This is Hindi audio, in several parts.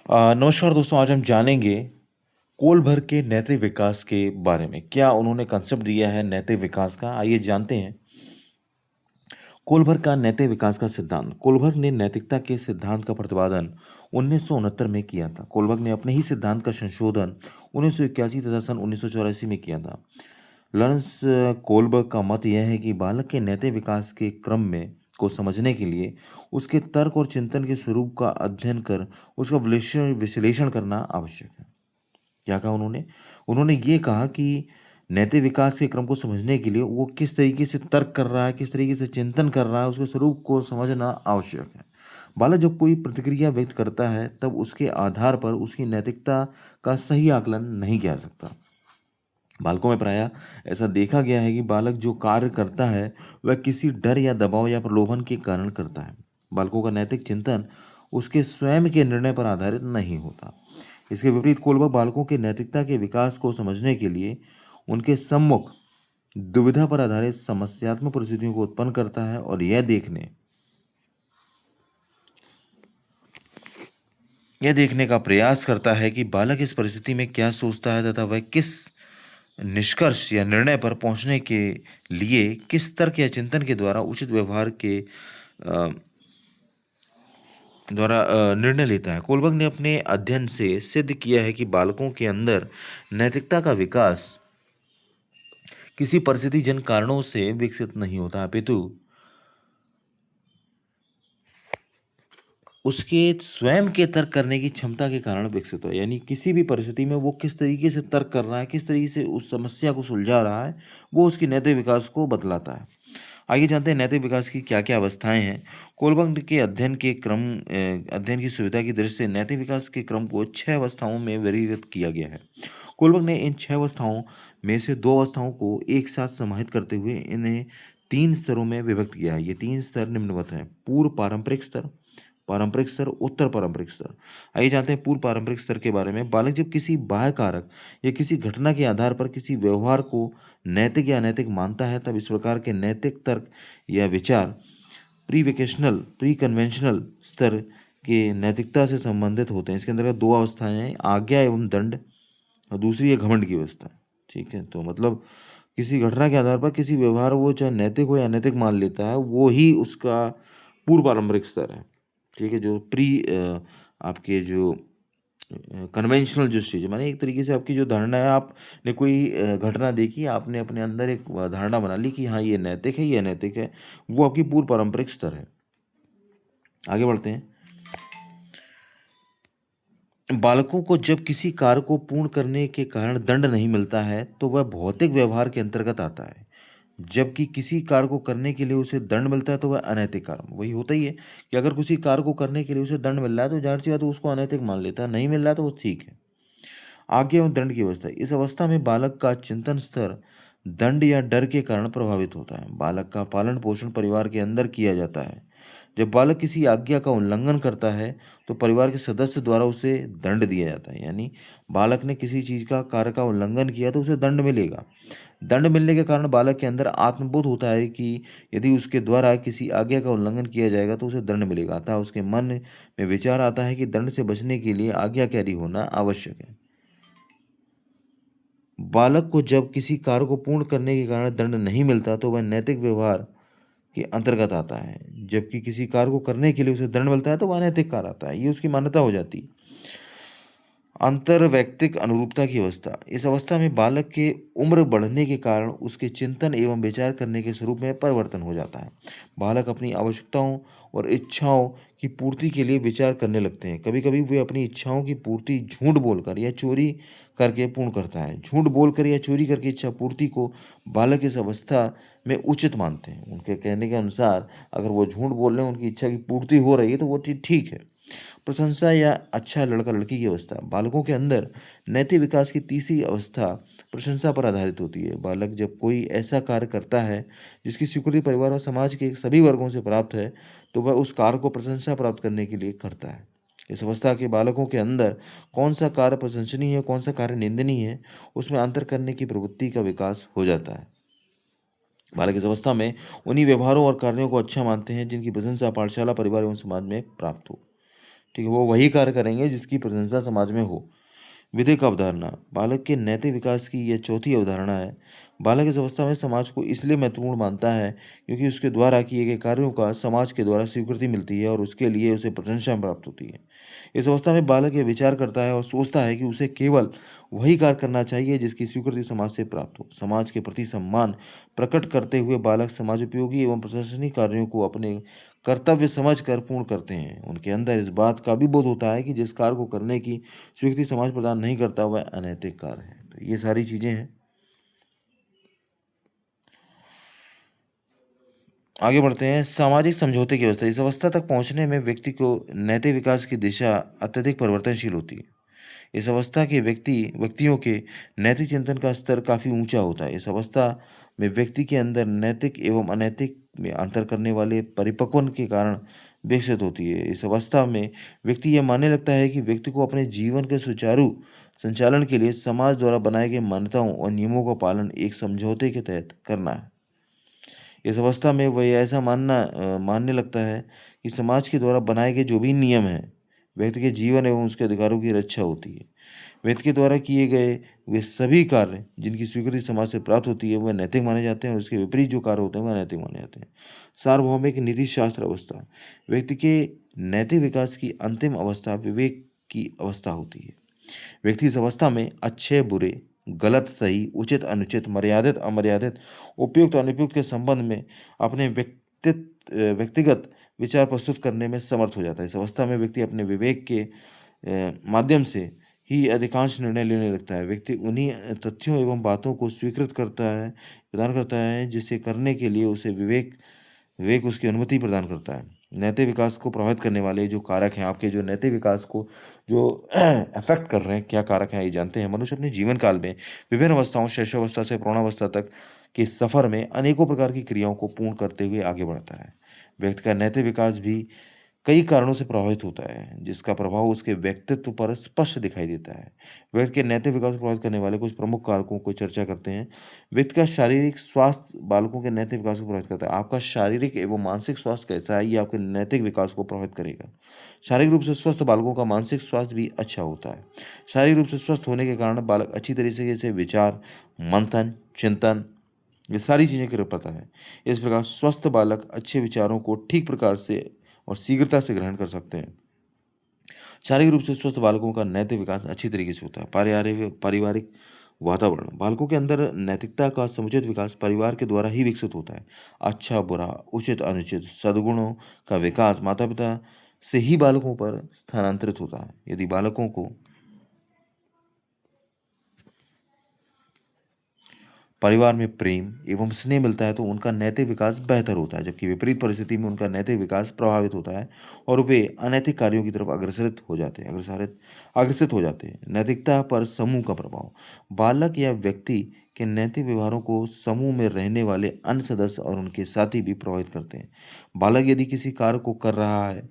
नमस्कार दोस्तों, आज हम जानेंगे कोलभर के नैतिक विकास के बारे में। क्या उन्होंने कंसेप्ट दिया है नैतिक विकास का? आइए जानते हैं। कोलभर का नैतिक विकास का सिद्धांत। कोलभर ने नैतिकता के सिद्धांत का प्रतिपादन 1969 में किया था। कोलभर ने अपने ही सिद्धांत का संशोधन 1981 तथा सन 1984 में किया था। लॉरेंस कोलबर्ग का मत यह है कि बालक के नैतिक विकास के क्रम में को समझने के लिए उसके तर्क और चिंतन के स्वरूप का अध्ययन कर उसका विश्लेषण विश्लेषण करना आवश्यक है। क्या कहा उन्होंने? उन्होंने ये कहा कि नैतिक विकास के क्रम को समझने के लिए वो किस तरीके से तर्क कर रहा है, किस तरीके से चिंतन कर रहा है, उसके स्वरूप को समझना आवश्यक है। बालक जब कोई प्रतिक्रिया व्यक्त करता है तब उसके आधार पर उसकी नैतिकता का सही आकलन नहीं किया जा सकता। बालकों में प्रायः ऐसा देखा गया है कि बालक जो कार्य करता है वह किसी डर या दबाव या प्रलोभन के कारण करता है। बालकों का नैतिक चिंतन उसके स्वयं के निर्णय पर आधारित नहीं होता। इसके विपरीत कोलबर्ग बालकों के नैतिकता के विकास को समझने के लिए उनके सम्मुख दुविधा पर आधारित समस्यात्मक परिस्थितियों को उत्पन्न करता है और यह देखने का प्रयास करता है कि बालक इस परिस्थिति में क्या सोचता है तथा वह किस निष्कर्ष या निर्णय पर पहुंचने के लिए किस तर्क या चिंतन के द्वारा उचित व्यवहार के निर्णय लेता है। कोलबर्ग ने अपने अध्ययन से सिद्ध किया है कि बालकों के अंदर नैतिकता का विकास किसी परिस्थिति जन कारणों से विकसित नहीं होता, अपितु उसके स्वयं के तर्क करने की क्षमता के कारण विकसित हो। यानी किसी भी परिस्थिति में वो किस तरीके से तर्क कर रहा है, किस तरीके से उस समस्या को सुलझा रहा है, वो उसकी नैतिक विकास को बतलाता है। आइए जानते हैं नैतिक विकास की क्या क्या अवस्थाएं हैं। कोलबर्ग के अध्ययन की सुविधा की दृष्टि से नैतिक विकास के क्रम को 6 अवस्थाओं में वर्गीकृत किया गया है। कोलबर्ग ने इन 6 अवस्थाओं में से 2 अवस्थाओं को एक साथ समाहित करते हुए इन्हें 3 स्तरों में विभक्त किया है। ये 3 स्तर निम्नवत हैं: पूर्व पारंपरिक स्तर, पारंपरिक स्तर, उत्तर पारंपरिक स्तर। आइए जानते हैं पूर्व पारंपरिक स्तर के बारे में। बालक जब किसी बाह्य कारक या किसी घटना के आधार पर किसी व्यवहार को नैतिक या अनैतिक मानता है, तब इस प्रकार के नैतिक तर्क या विचार प्री कन्वेंशनल स्तर के नैतिकता से संबंधित होते हैं। इसके अंतर्गत 2 अवस्थाएं हैं: आज्ञा एवं दंड, और दूसरी है घमंड की अवस्था। ठीक है, तो मतलब किसी घटना के आधार पर किसी व्यवहार वो चाहे नैतिक हो या अनैतिक मान लेता है, वो ही उसका पूर्व पारंपरिक स्तर है। ठीक है, जो आपके जो कन्वेंशनल जो चीज़ है, माने एक तरीके से आपकी जो धारणा है, आपने कोई घटना देखी, आपने अपने अंदर एक धारणा बना ली कि हाँ ये नैतिक है, ये अनैतिक है, वो आपकी पूर्व पारंपरिक स्तर है। आगे बढ़ते हैं। बालकों को जब किसी कार्य को पूर्ण करने के कारण दंड नहीं मिलता है तो वह भौतिक व्यवहार के अंतर्गत आता है, जबकि किसी कार्य को करने के लिए उसे दंड मिलता है तो वह अनैतिक कार्य। वही होता ही है कि अगर किसी कार्य को करने के लिए उसे दंड मिल रहा है तो जाहिर सी बात है उसको अनैतिक मान लेता है, नहीं मिल रहा है तो वो ठीक है। आज्ञा एवं दंड की अवस्था। इस अवस्था में बालक का चिंतन स्तर दंड या डर के कारण प्रभावित होता है। बालक का पालन पोषण परिवार के अंदर किया जाता है। जब बालक किसी आज्ञा का उल्लंघन करता है तो परिवार के सदस्य द्वारा उसे दंड दिया जाता है। यानी बालक ने किसी चीज का कार्य का उल्लंघन किया तो उसे दंड मिलेगा। दंड मिलने के कारण बालक के अंदर आत्मबोध होता है कि यदि उसके द्वारा किसी आज्ञा का उल्लंघन किया जाएगा तो उसे दंड मिलेगा। अतः उसके मन में विचार आता है कि दंड से बचने के लिए आज्ञाकारी होना आवश्यक है। बालक को जब किसी कार्य को पूर्ण करने के कारण दंड नहीं मिलता तो वह नैतिक व्यवहार के अंतर्गत आता है, जबकि किसी कार्य को करने के लिए उसे दंड मिलता है तो वह अनैतिक कार्य आता है। ये उसकी मान्यता हो जाती है। अंतर्वैयक्तिक अनुरूपता की अवस्था। इस अवस्था में बालक के उम्र बढ़ने के कारण उसके चिंतन एवं विचार करने के स्वरूप में परिवर्तन हो जाता है। बालक अपनी आवश्यकताओं और इच्छाओं की पूर्ति के लिए विचार करने लगते हैं। कभी कभी वे अपनी इच्छाओं की पूर्ति झूठ बोलकर या चोरी करके पूर्ण करता है। झूठ बोलकर या चोरी करके इच्छा पूर्ति को बालक इस अवस्था में उचित मानते हैं। उनके कहने के अनुसार अगर वो झूठ बोल रहे हैं, उनकी इच्छा की पूर्ति हो रही है तो वो चीज़ ठीक है। प्रशंसा या अच्छा लड़का लड़की की अवस्था। बालकों के अंदर नैतिक विकास की तीसरी अवस्था प्रशंसा पर आधारित होती है। बालक जब कोई ऐसा कार्य करता है जिसकी स्वीकृति परिवार और समाज के सभी वर्गों से प्राप्त है तो वह उस कार्य को प्रशंसा प्राप्त करने के लिए करता है। इस अवस्था के बालकों के अंदर कौन सा कार्य प्रशंसनीय है, कौन सा कार्य निंदनीय है, उसमें अंतर करने की प्रवृत्ति का विकास हो जाता है। बालक इस अवस्था में उन्हीं व्यवहारों और कार्यों को अच्छा मानते हैं जिनकी प्रशंसा पाठशाला, परिवार एवं समाज में प्राप्त हो। ठीक है, वो वही कार्य करेंगे जिसकी प्रशंसा समाज में हो। विधिक अवधारणा, बालक के नैतिक विकास की यह चौथी अवधारणा है। बालक इस अवस्था में समाज को इसलिए महत्वपूर्ण मानता है क्योंकि उसके द्वारा किए गए कार्यों का समाज के द्वारा स्वीकृति मिलती है और उसके लिए उसे प्रशंसा प्राप्त होती है। इस अवस्था में बालक यह विचार करता है और सोचता है कि उसे केवल वही कार्य करना चाहिए जिसकी स्वीकृति समाज से प्राप्त हो। समाज के प्रति सम्मान प्रकट करते हुए बालक समाज उपयोगी एवं प्रशंसनीय कार्यों को अपने कर्तव्य समझकर पूर्ण करते हैं। उनके अंदर इस बात का भी बोध होता है कि जिस कार्य को करने की स्वीकृति समाज प्रदान नहीं करता वह अनैतिक कार्य है। तो ये सारी चीजें हैं। आगे बढ़ते हैं। सामाजिक समझौते की अवस्था, इस अवस्था तक पहुंचने में व्यक्ति को नैतिक विकास की दिशा अत्यधिक परिवर्तनशील होती है। इस अवस्था के व्यक्तियों के नैतिक चिंतन का स्तर काफ़ी ऊंचा होता है। इस अवस्था में व्यक्ति के अंदर नैतिक एवं अनैतिक में अंतर करने वाले परिपक्वन के कारण विकसित होती है। इस अवस्था में व्यक्ति यह मानने लगता है कि व्यक्ति को अपने जीवन के सुचारू संचालन के लिए समाज द्वारा बनाए गए मान्यताओं और नियमों का पालन एक समझौते के तहत करना है। इस अवस्था में वह ऐसा मानने लगता है कि समाज के द्वारा बनाए गए जो भी नियम हैं, व्यक्ति के जीवन एवं उसके अधिकारों की रक्षा होती है। व्यक्ति के द्वारा किए गए वे सभी कार्य जिनकी स्वीकृति समाज से प्राप्त होती है वह नैतिक माने जाते हैं और उसके विपरीत जो कार्य होते हैं वह अनैतिक माने जाते हैं। सार्वभौमिक नीति शास्त्र अवस्था, व्यक्ति के नैतिक विकास की अंतिम अवस्था विवेक की अवस्था होती है। व्यक्ति इस अवस्था में अच्छे बुरे, गलत सही, उचित अनुचित, मर्यादित अमर्यादित, उपयुक्त अनुपयुक्त के संबंध में अपने व्यक्तिगत विचार प्रस्तुत करने में समर्थ हो जाता है। इस अवस्था में व्यक्ति अपने विवेक के माध्यम से ही अधिकांश निर्णय लेने लगता है। व्यक्ति उन्हीं तथ्यों एवं बातों को स्वीकृत करता है, प्रदान करता है जिसे करने के लिए उसे विवेक उसकी अनुमति प्रदान करता है। नैतिक विकास को प्रभावित करने वाले जो कारक हैं, आपके जो नैतिक विकास को जो अफेक्ट कर रहे हैं, क्या कारक हैं ये जानते हैं। मनुष्य अपने जीवन काल में विभिन्न अवस्थाओं, शैशवावस्था से प्रौढ़ावस्था तक के सफर में अनेकों प्रकार की क्रियाओं को पूर्ण करते हुए आगे बढ़ता है। व्यक्ति का नैतिक विकास भी कई कारणों से प्रभावित होता है जिसका प्रभाव उसके व्यक्तित्व पर स्पष्ट दिखाई देता है। व्यक्ति के नैतिक विकास को प्रभावित करने वाले कुछ प्रमुख कारकों को चर्चा करते हैं। व्यक्ति का शारीरिक स्वास्थ्य बालकों के नैतिक विकास को प्रभावित करता है। आपका शारीरिक एवं मानसिक स्वास्थ्य कैसा है ये आपके नैतिक विकास को प्रभावित करेगा। शारीरिक रूप से स्वस्थ बालकों का मानसिक स्वास्थ्य भी अच्छा होता है। शारीरिक रूप से स्वस्थ होने के कारण बालक अच्छी तरीके से विचार, मंथन, चिंतन, ये सारी चीज़ें कर पाता है। इस प्रकार स्वस्थ बालक अच्छे विचारों को ठीक प्रकार से और शीघ्रता से ग्रहण कर सकते हैं। शारीरिक रूप से स्वस्थ बालकों का नैतिक विकास अच्छी तरीके से होता है। पारिवारिक वातावरण, बालकों के अंदर नैतिकता का समुचित विकास परिवार के द्वारा ही विकसित होता है। अच्छा बुरा, उचित अनुचित, सद्गुणों का विकास माता पिता से ही बालकों पर स्थानांतरित होता है। यदि बालकों को परिवार में प्रेम एवं स्नेह मिलता है तो उनका नैतिक विकास बेहतर होता है, जबकि विपरीत परिस्थिति में उनका नैतिक विकास प्रभावित होता है और वे अनैतिक कार्यों की तरफ अग्रसित हो जाते हैं। नैतिकता पर समूह का प्रभाव, बालक या व्यक्ति के नैतिक व्यवहारों को समूह में रहने वाले अन्य सदस्य और उनके साथी भी प्रभावित करते हैं। बालक यदि किसी कार्य को कर रहा है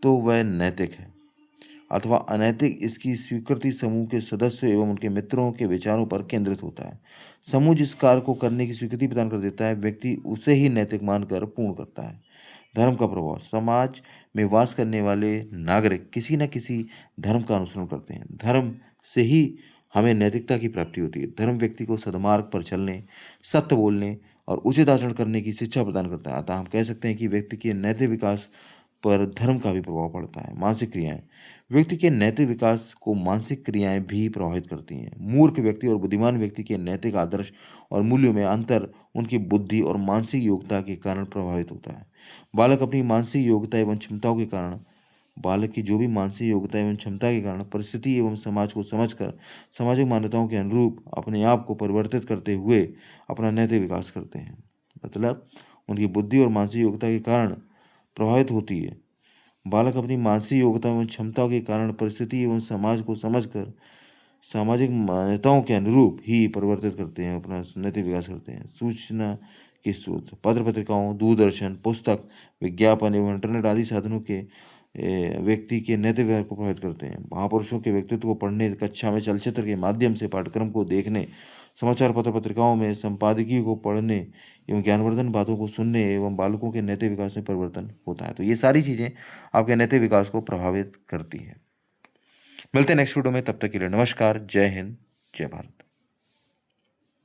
तो वह नैतिक है अथवा अनैतिक, इसकी स्वीकृति समूह के सदस्यों एवं उनके मित्रों के विचारों पर केंद्रित होता है। समूह जिस कार्य को करने की स्वीकृति प्रदान कर देता है व्यक्ति उसे ही नैतिक मानकर पूर्ण करता है। धर्म का प्रभाव, समाज में वास करने वाले नागरिक किसी न किसी धर्म का अनुसरण करते हैं। धर्म से ही हमें नैतिकता की प्राप्ति होती है। धर्म व्यक्ति को सद्मार्ग पर चलने, सत्य बोलने और उचित आचरण करने की शिक्षा प्रदान करता है। अतः हम कह सकते हैं कि व्यक्ति के नैतिक विकास पर धर्म का भी प्रभाव पड़ता है। मानसिक क्रियाएं, व्यक्ति के नैतिक विकास को मानसिक क्रियाएं भी प्रभावित करती हैं। मूर्ख व्यक्ति और बुद्धिमान व्यक्ति के नैतिक आदर्श और मूल्यों में अंतर उनकी बुद्धि और मानसिक योग्यता के कारण प्रभावित होता है। बालक अपनी मानसिक योग्यता एवं क्षमताओं के कारण बालक की जो भी मानसिक योग्यता एवं क्षमता के कारण परिस्थिति एवं समाज को समझकर सामाजिक मान्यताओं के अनुरूप अपने आप को परिवर्तित करते हुए अपना नैतिक विकास करते हैं। मतलब उनकी बुद्धि और मानसिक योग्यता के कारण प्रभावित होती है। बालक अपनी मानसिक योग्यता एवं क्षमता के कारण परिस्थिति एवं समाज को समझकर सामाजिक मान्यताओं के अनुरूप ही परिवर्तित करते हैं, अपना नैतिक विकास करते हैं। सूचना की स्रोत, पत्र पत्रिकाओं, दूरदर्शन, पुस्तक, विज्ञापन एवं इंटरनेट आदि साधनों के व्यक्ति के नैतिक व्यवहार को प्रभावित करते हैं। महापुरुषों के व्यक्तित्व को पढ़ने, कक्षा में चलचित्र के माध्यम से पाठ्यक्रम को देखने, समाचार पत्र पत्रिकाओं में संपादकीय को पढ़ने एवं ज्ञानवर्धन बातों को सुनने एवं बालकों के नैतिक विकास में परिवर्तन होता है। तो ये सारी चीज़ें आपके नैतिक विकास को प्रभावित करती है। मिलते हैं नेक्स्ट वीडियो में, तब तक के लिए नमस्कार, जय हिंद, जय भारत।